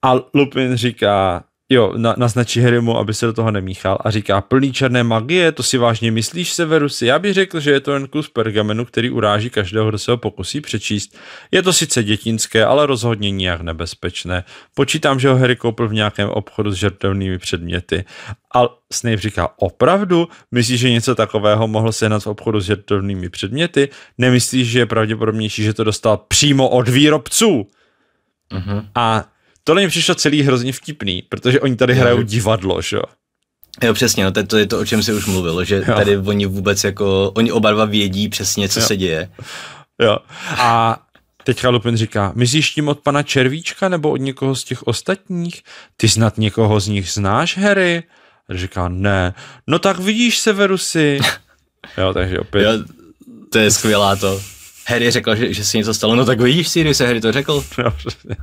A Lupin říká, jo, naznačí Harrymu, aby se do toho nemíchal a říká, plný černé magie, to si vážně myslíš, Severusi? Já bych řekl, že je to jen kus pergamenu, který uráží každého, kdo se ho pokusí přečíst. Je to sice dětinské, ale rozhodně nijak nebezpečné. Počítám, že ho Harry koupil v nějakém obchodu s žertovnými předměty. A Snape říká, opravdu? Myslíš, že něco takového mohl sehnat v obchodu s žertovnými předměty? Nemyslíš, že je pravděpodobnější, že to dostal přímo od výrobců? A tohle mi přišlo celý hrozně vtipný, protože oni tady hrajou divadlo, že jo? Jo, přesně, no, to je to, o čem si už mluvil, že tady oni vůbec jako, oni oba dva vědí přesně, co se děje. Jo, a teďka Lupin říká, myslíš tím od pana Červíčka nebo od někoho z těch ostatních? Ty snad někoho z nich znáš, Harry? A říká, ne. No tak vidíš, Severusi. Jo, takže opět. Jo, to je skvělá to. Harry řekl, že se něco stalo, no tak vidíš, Sirius, Harry to řekl. No, přesně.